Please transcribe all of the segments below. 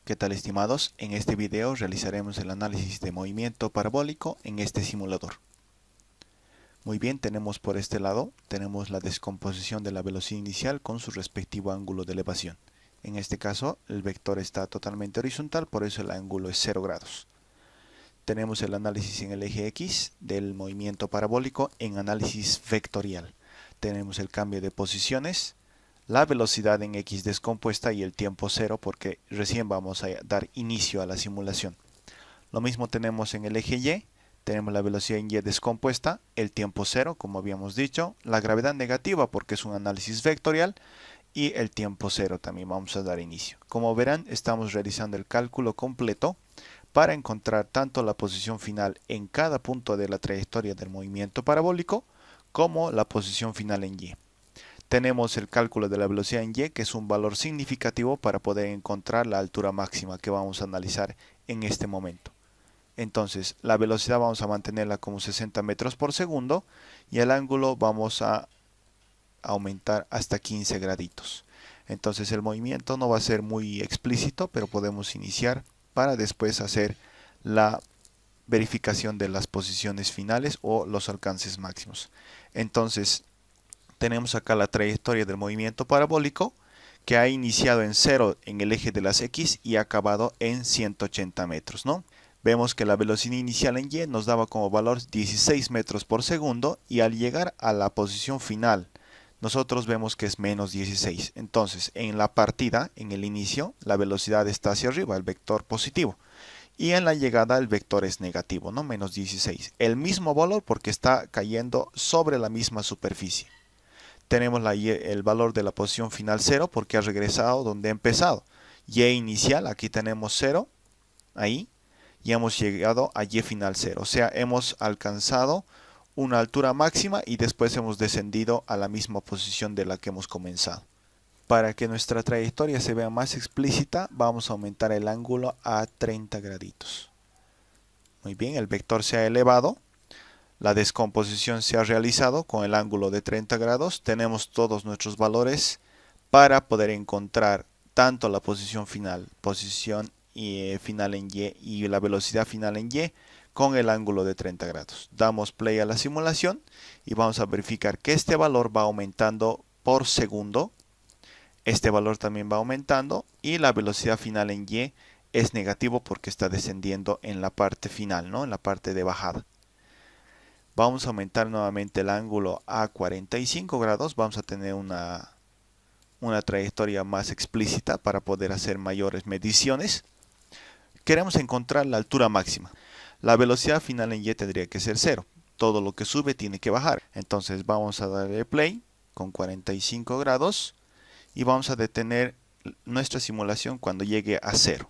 ¿Qué tal, estimados? En este video realizaremos el análisis de movimiento parabólico en este simulador. Muy bien, tenemos por este lado, tenemos la descomposición de la velocidad inicial con su respectivo ángulo de elevación. En este caso, el vector está totalmente horizontal, por eso el ángulo es 0 grados. Tenemos el análisis en el eje X del movimiento parabólico en análisis vectorial. Tenemos el cambio de posiciones, la velocidad en X descompuesta y el tiempo 0 porque recién vamos a dar inicio a la simulación. Lo mismo tenemos en el eje Y, tenemos la velocidad en Y descompuesta, el tiempo 0 como habíamos dicho, la gravedad negativa porque es un análisis vectorial y el tiempo 0 también vamos a dar inicio. Como verán, estamos realizando el cálculo completo para encontrar tanto la posición final en cada punto de la trayectoria del movimiento parabólico como la posición final en Y. Tenemos el cálculo de la velocidad en Y, que es un valor significativo para poder encontrar la altura máxima que vamos a analizar en este momento. Entonces, la velocidad vamos a mantenerla como 60 metros por segundo y el ángulo vamos a aumentar hasta 15 graditos. Entonces, el movimiento no va a ser muy explícito, pero podemos iniciar para después hacer la verificación de las posiciones finales o los alcances máximos. Entonces, tenemos acá la trayectoria del movimiento parabólico que ha iniciado en 0 en el eje de las X y ha acabado en 180 metros, ¿no? Vemos que la velocidad inicial en Y nos daba como valor 16 metros por segundo y al llegar a la posición final nosotros vemos que es menos 16. Entonces, en la partida, en el inicio, la velocidad está hacia arriba, el vector positivo. Y en la llegada el vector es negativo, ¿no? Menos 16. El mismo valor porque está cayendo sobre la misma superficie. Tenemos el valor de la posición final 0 porque ha regresado donde ha empezado. Y inicial, aquí tenemos 0, ahí, y hemos llegado a Y final 0. O sea, hemos alcanzado una altura máxima y después hemos descendido a la misma posición de la que hemos comenzado. Para que nuestra trayectoria se vea más explícita, vamos a aumentar el ángulo a 30 graditos. Muy bien, el vector se ha elevado. La descomposición se ha realizado con el ángulo de 30 grados. Tenemos todos nuestros valores para poder encontrar tanto la posición final final en Y y la velocidad final en Y con el ángulo de 30 grados. Damos play a la simulación y vamos a verificar que este valor va aumentando por segundo. Este valor también va aumentando y la velocidad final en Y es negativo porque está descendiendo en la parte final, ¿no? En la parte de bajada. Vamos a aumentar nuevamente el ángulo a 45 grados. Vamos a tener una trayectoria más explícita para poder hacer mayores mediciones. Queremos encontrar la altura máxima. La velocidad final en Y tendría que ser 0. Todo lo que sube tiene que bajar. Entonces vamos a darle play con 45 grados y vamos a detener nuestra simulación cuando llegue a 0.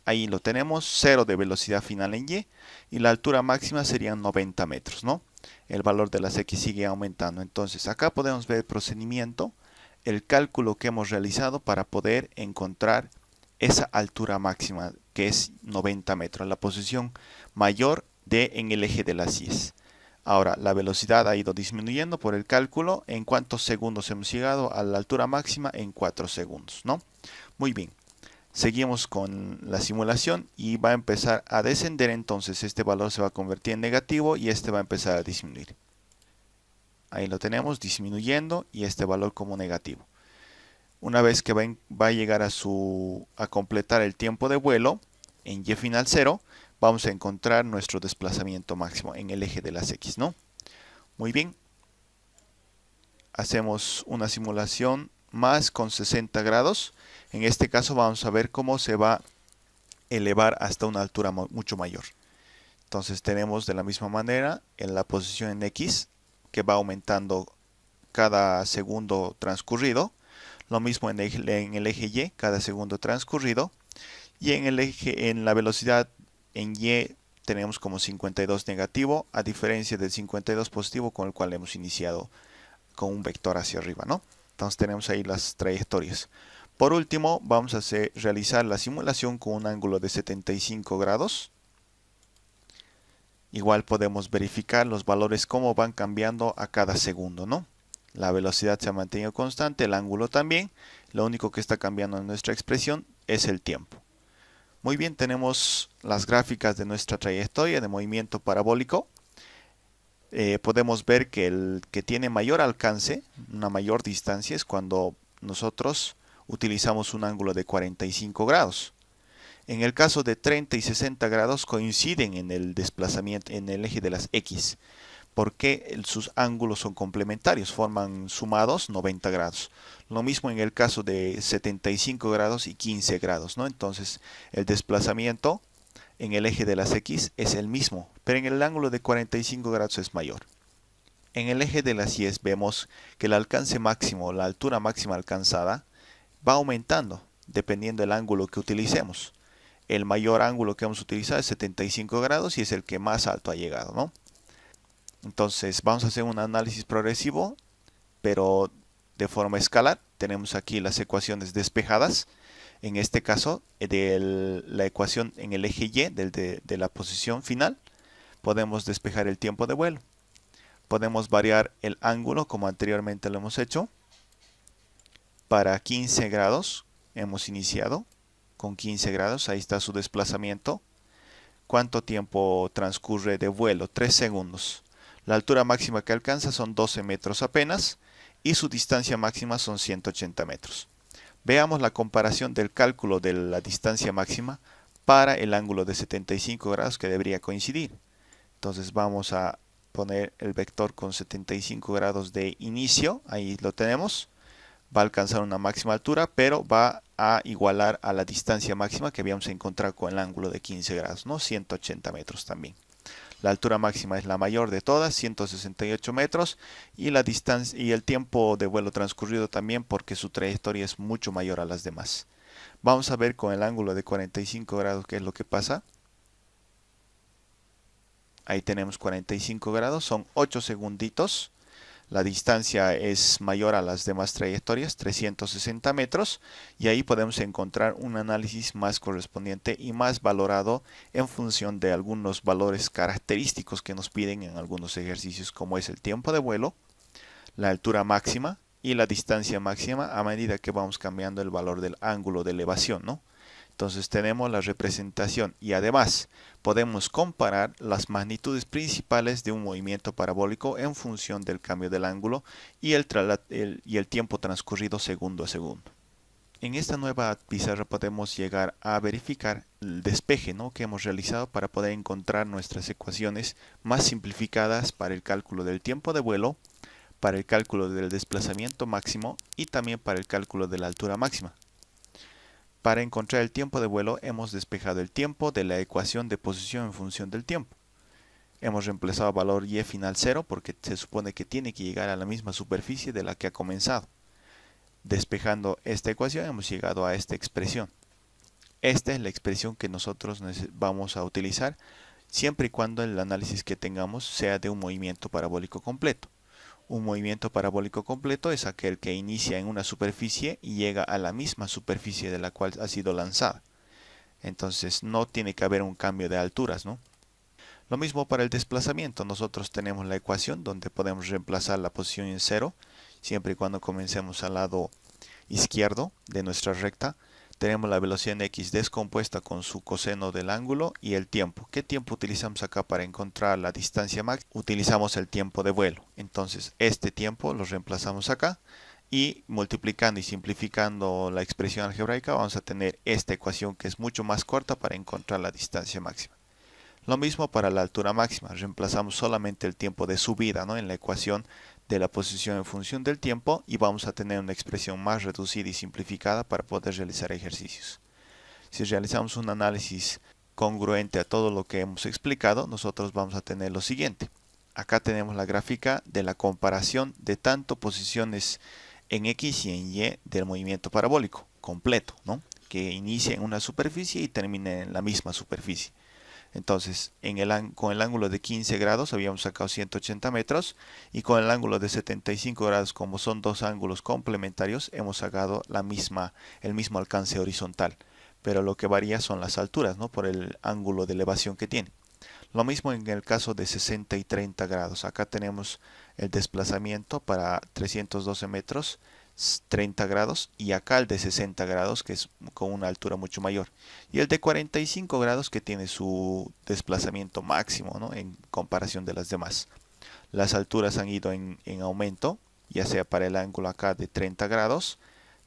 Ahí lo tenemos, 0 de velocidad final en y la altura máxima serían 90 metros, ¿no? El valor de las X sigue aumentando. Entonces acá podemos ver el procedimiento, el cálculo que hemos realizado para poder encontrar esa altura máxima que es 90 metros, la posición mayor en el eje de las Y. Ahora, la velocidad ha ido disminuyendo por el cálculo. ¿En cuántos segundos hemos llegado a la altura máxima? En 4 segundos, ¿no? Muy bien. Seguimos con la simulación y va a empezar a descender, entonces este valor se va a convertir en negativo y este va a empezar a disminuir. Ahí lo tenemos disminuyendo y este valor como negativo. Una vez que va a llegar a completar el tiempo de vuelo en Y final 0, vamos a encontrar nuestro desplazamiento máximo en el eje de las X, ¿no? Muy bien. Hacemos una simulación más con 60 grados. En este caso vamos a ver cómo se va a elevar hasta una altura mucho mayor. Entonces tenemos de la misma manera en la posición en X que va aumentando cada segundo transcurrido. Lo mismo en el eje Y, cada segundo transcurrido. Y en la velocidad en Y tenemos como 52 negativo, a diferencia del 52 positivo con el cual hemos iniciado con un vector hacia arriba, ¿no? Entonces tenemos ahí las trayectorias. Por último, vamos a realizar la simulación con un ángulo de 75 grados. Igual podemos verificar los valores cómo van cambiando a cada segundo, ¿no? La velocidad se ha mantenido constante, el ángulo también. Lo único que está cambiando en nuestra expresión es el tiempo. Muy bien, tenemos las gráficas de nuestra trayectoria de movimiento parabólico. Podemos ver que el que tiene mayor alcance, una mayor distancia, es cuando nosotros utilizamos un ángulo de 45 grados. En el caso de 30 y 60 grados coinciden en el desplazamiento en el eje de las X, porque sus ángulos son complementarios, forman sumados 90 grados. Lo mismo en el caso de 75 grados y 15 grados, ¿no? Entonces el desplazamiento en el eje de las X es el mismo, pero en el ángulo de 45 grados es mayor. En el eje de las Y vemos que el alcance máximo, la altura máxima alcanzada, va aumentando dependiendo del ángulo que utilicemos. El mayor ángulo que vamos a utilizar es 75 grados y es el que más alto ha llegado, ¿no? Entonces vamos a hacer un análisis progresivo, pero de forma escalar. Tenemos aquí las ecuaciones despejadas. En este caso, de la ecuación en el eje Y de la posición final, podemos despejar el tiempo de vuelo. Podemos variar el ángulo como anteriormente lo hemos hecho. Para 15 grados hemos iniciado con 15 grados. Ahí está su desplazamiento. ¿Cuánto tiempo transcurre de vuelo? 3 segundos. La altura máxima que alcanza son 12 metros apenas y su distancia máxima son 180 metros. Veamos la comparación del cálculo de la distancia máxima para el ángulo de 75 grados que debería coincidir. Entonces vamos a poner el vector con 75 grados de inicio, ahí lo tenemos. Va a alcanzar una máxima altura, pero va a igualar a la distancia máxima que habíamos encontrado con el ángulo de 15 grados, ¿no? 180 metros también. La altura máxima es la mayor de todas, 168 metros, y la distancia y el tiempo de vuelo transcurrido también porque su trayectoria es mucho mayor a las demás. Vamos a ver con el ángulo de 45 grados qué es lo que pasa. Ahí tenemos 45 grados, son 8 segunditos. La distancia es mayor a las demás trayectorias, 360 metros, y ahí podemos encontrar un análisis más correspondiente y más valorado en función de algunos valores característicos que nos piden en algunos ejercicios, como es el tiempo de vuelo, la altura máxima y la distancia máxima a medida que vamos cambiando el valor del ángulo de elevación, ¿no? Entonces tenemos la representación y además podemos comparar las magnitudes principales de un movimiento parabólico en función del cambio del ángulo y el tiempo transcurrido segundo a segundo. En esta nueva pizarra podemos llegar a verificar el despeje, ¿no?, que hemos realizado para poder encontrar nuestras ecuaciones más simplificadas para el cálculo del tiempo de vuelo, para el cálculo del desplazamiento máximo y también para el cálculo de la altura máxima. Para encontrar el tiempo de vuelo hemos despejado el tiempo de la ecuación de posición en función del tiempo. Hemos reemplazado valor y final 0 porque se supone que tiene que llegar a la misma superficie de la que ha comenzado. Despejando esta ecuación hemos llegado a esta expresión. Esta es la expresión que nosotros vamos a utilizar siempre y cuando el análisis que tengamos sea de un movimiento parabólico completo. Un movimiento parabólico completo es aquel que inicia en una superficie y llega a la misma superficie de la cual ha sido lanzada. Entonces no tiene que haber un cambio de alturas, ¿no? Lo mismo para el desplazamiento. Nosotros tenemos la ecuación donde podemos reemplazar la posición en 0 siempre y cuando comencemos al lado izquierdo de nuestra recta. Tenemos la velocidad en x descompuesta con su coseno del ángulo y el tiempo. ¿Qué tiempo utilizamos acá para encontrar la distancia máxima? Utilizamos el tiempo de vuelo. Entonces este tiempo lo reemplazamos acá y multiplicando y simplificando la expresión algebraica vamos a tener esta ecuación que es mucho más corta para encontrar la distancia máxima. Lo mismo para la altura máxima. Reemplazamos solamente el tiempo de subida, ¿no?, en la ecuación de la posición en función del tiempo y vamos a tener una expresión más reducida y simplificada para poder realizar ejercicios. Si realizamos un análisis congruente a todo lo que hemos explicado, nosotros vamos a tener lo siguiente. Acá tenemos la gráfica de la comparación de tanto posiciones en X y en Y del movimiento parabólico completo, ¿no?, que inicia en una superficie y termina en la misma superficie. Entonces, con el ángulo de 15 grados habíamos sacado 180 metros y con el ángulo de 75 grados, como son dos ángulos complementarios, hemos sacado el mismo alcance horizontal. Pero lo que varía son las alturas, ¿no?, por el ángulo de elevación que tiene. Lo mismo en el caso de 60 y 30 grados. Acá tenemos el desplazamiento para 312 metros 30 grados, y acá el de 60 grados, que es con una altura mucho mayor, y el de 45 grados, que tiene su desplazamiento máximo, ¿no?, en comparación de las demás. Las alturas han ido en aumento, ya sea para el ángulo acá de 30 grados,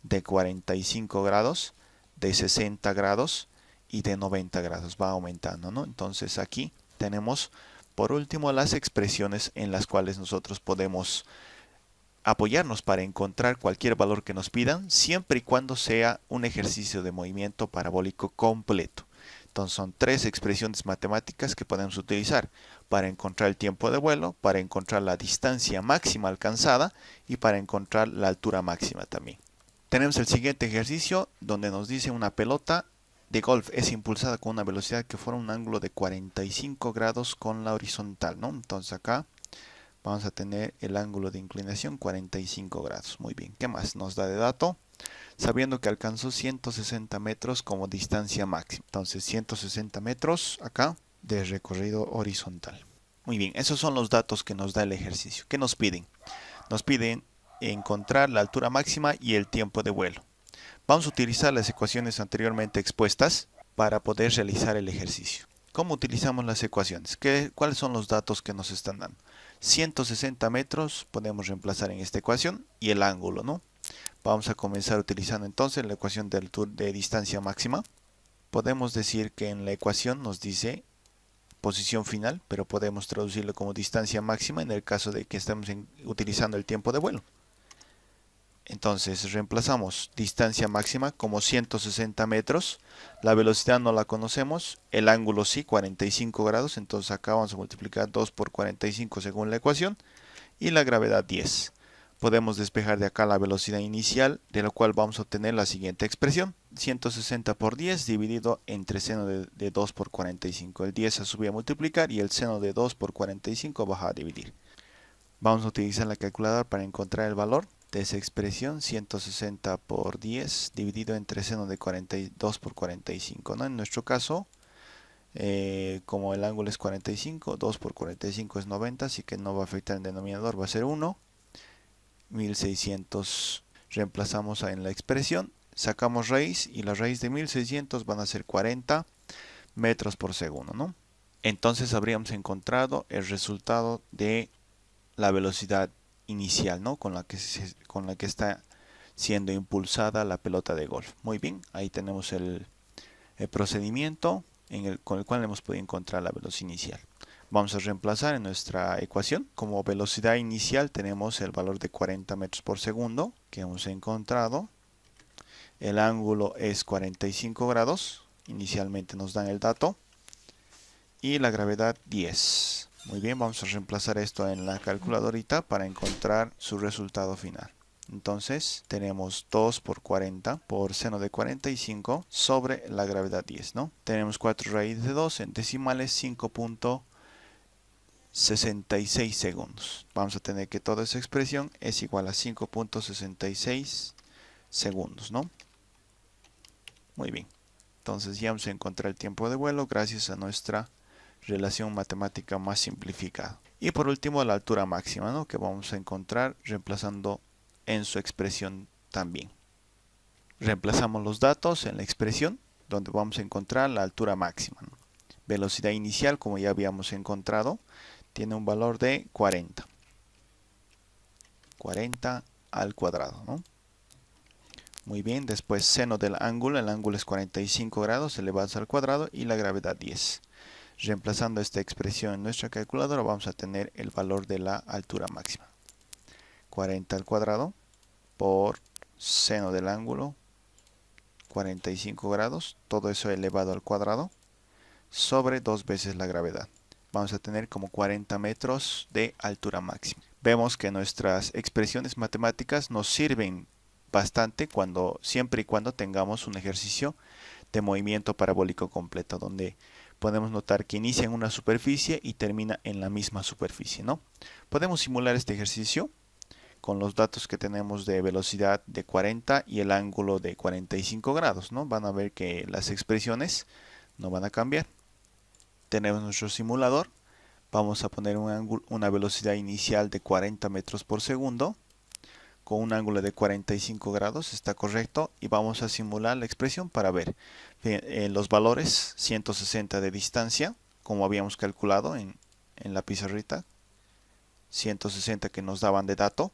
de 45 grados, de 60 grados y de 90 grados. Va aumentando, ¿no? Entonces aquí tenemos por último las expresiones en las cuales nosotros podemos apoyarnos para encontrar cualquier valor que nos pidan, siempre y cuando sea un ejercicio de movimiento parabólico completo. Entonces son tres expresiones matemáticas que podemos utilizar para encontrar el tiempo de vuelo, para encontrar la distancia máxima alcanzada y para encontrar la altura máxima también. Tenemos el siguiente ejercicio donde nos dice una pelota de golf es impulsada con una velocidad que forma un ángulo de 45 grados con la horizontal, ¿no? Entonces acá vamos a tener el ángulo de inclinación 45 grados. Muy bien, ¿qué más nos da de dato? Sabiendo que alcanzó 160 metros como distancia máxima. Entonces 160 metros acá de recorrido horizontal. Muy bien, esos son los datos que nos da el ejercicio. ¿Qué nos piden? Nos piden encontrar la altura máxima y el tiempo de vuelo. Vamos a utilizar las ecuaciones anteriormente expuestas para poder realizar el ejercicio. ¿Cómo utilizamos las ecuaciones? ¿Cuáles son los datos que nos están dando? 160 metros podemos reemplazar en esta ecuación y el ángulo, ¿no? Vamos a comenzar utilizando entonces la ecuación de distancia máxima. Podemos decir que en la ecuación nos dice posición final, pero podemos traducirlo como distancia máxima en el caso de que estemos utilizando el tiempo de vuelo. Entonces reemplazamos distancia máxima como 160 metros, la velocidad no la conocemos, el ángulo sí, 45 grados, entonces acá vamos a multiplicar 2 por 45 según la ecuación, y la gravedad 10. Podemos despejar de acá la velocidad inicial, de lo cual vamos a obtener la siguiente expresión, 160 por 10 dividido entre seno de 2 por 45. El 10 se sube a multiplicar y el seno de 2 por 45 baja a dividir. Vamos a utilizar la calculadora para encontrar el valor de esa expresión, 160 por 10 dividido entre seno de 42 por 45, ¿no? En nuestro caso, como el ángulo es 45, 2 por 45 es 90, así que no va a afectar el denominador, va a ser 1. 1600 reemplazamos en la expresión, sacamos raíz y la raíz de 1600 van a ser 40 metros por segundo, ¿no? Entonces habríamos encontrado el resultado de la velocidad inicial, ¿no?, con la que está siendo impulsada la pelota de golf. Muy bien, ahí tenemos el procedimiento con el cual hemos podido encontrar la velocidad inicial. Vamos a reemplazar en nuestra ecuación. Como velocidad inicial tenemos el valor de 40 metros por segundo que hemos encontrado. El ángulo es 45 grados. Inicialmente nos dan el dato. Y la gravedad 10. Muy bien, vamos a reemplazar esto en la calculadorita para encontrar su resultado final. Entonces tenemos 2 por 40 por seno de 45 sobre la gravedad 10, ¿no? Tenemos 4 raíz de 2 en decimales, 5.66 segundos. Vamos a tener que toda esa expresión es igual a 5.66 segundos, ¿no? Muy bien. Entonces ya vamos a encontrar el tiempo de vuelo gracias a nuestra relación matemática más simplificada. Y por último la altura máxima, ¿no?, que vamos a encontrar reemplazando en su expresión también. Reemplazamos los datos en la expresión donde vamos a encontrar la altura máxima, ¿no? Velocidad inicial, como ya habíamos encontrado, tiene un valor de 40. 40 al cuadrado, ¿no? Muy bien, después seno del ángulo, el ángulo es 45 grados elevado al cuadrado y la gravedad 10. Reemplazando esta expresión en nuestra calculadora vamos a tener el valor de la altura máxima. 40 al cuadrado por seno del ángulo, 45 grados, todo eso elevado al cuadrado, sobre 2 veces la gravedad. Vamos a tener como 40 metros de altura máxima. Vemos que nuestras expresiones matemáticas nos sirven bastante siempre y cuando tengamos un ejercicio de movimiento parabólico completo, donde podemos notar que inicia en una superficie y termina en la misma superficie, ¿no? Podemos simular este ejercicio con los datos que tenemos de velocidad de 40 y el ángulo de 45 grados, ¿no? Van a ver que las expresiones no van a cambiar. Tenemos nuestro simulador. Vamos a poner una velocidad inicial de 40 metros por segundo con un ángulo de 45 grados, está correcto, y vamos a simular la expresión para ver los valores. 160 de distancia, como habíamos calculado en la pizarrita, 160 que nos daban de dato,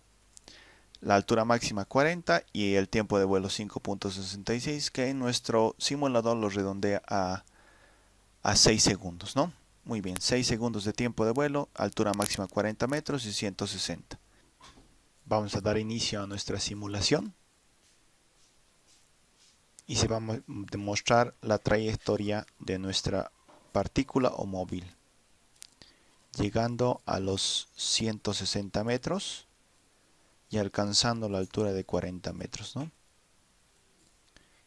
la altura máxima 40 y el tiempo de vuelo 5.66, que en nuestro simulador lo redondea a 6 segundos, ¿no? Muy bien, 6 segundos de tiempo de vuelo, altura máxima 40 metros y 160. Vamos a dar inicio a nuestra simulación y se va a demostrar la trayectoria de nuestra partícula o móvil, llegando a los 160 metros y alcanzando la altura de 40 metros, ¿no?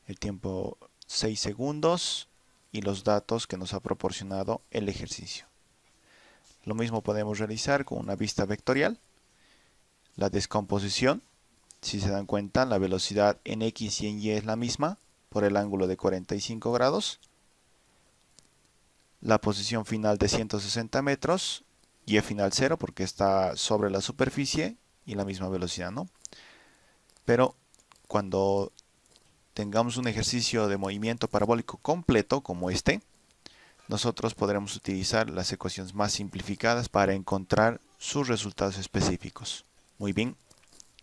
El tiempo 6 segundos y los datos que nos ha proporcionado el ejercicio. Lo mismo podemos realizar con una vista vectorial. La descomposición, si se dan cuenta, la velocidad en X y en Y es la misma por el ángulo de 45 grados. La posición final de 160 metros, Y final 0 porque está sobre la superficie y la misma velocidad, ¿no? Pero cuando tengamos un ejercicio de movimiento parabólico completo como este, nosotros podremos utilizar las ecuaciones más simplificadas para encontrar sus resultados específicos. Muy bien,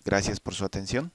gracias por su atención.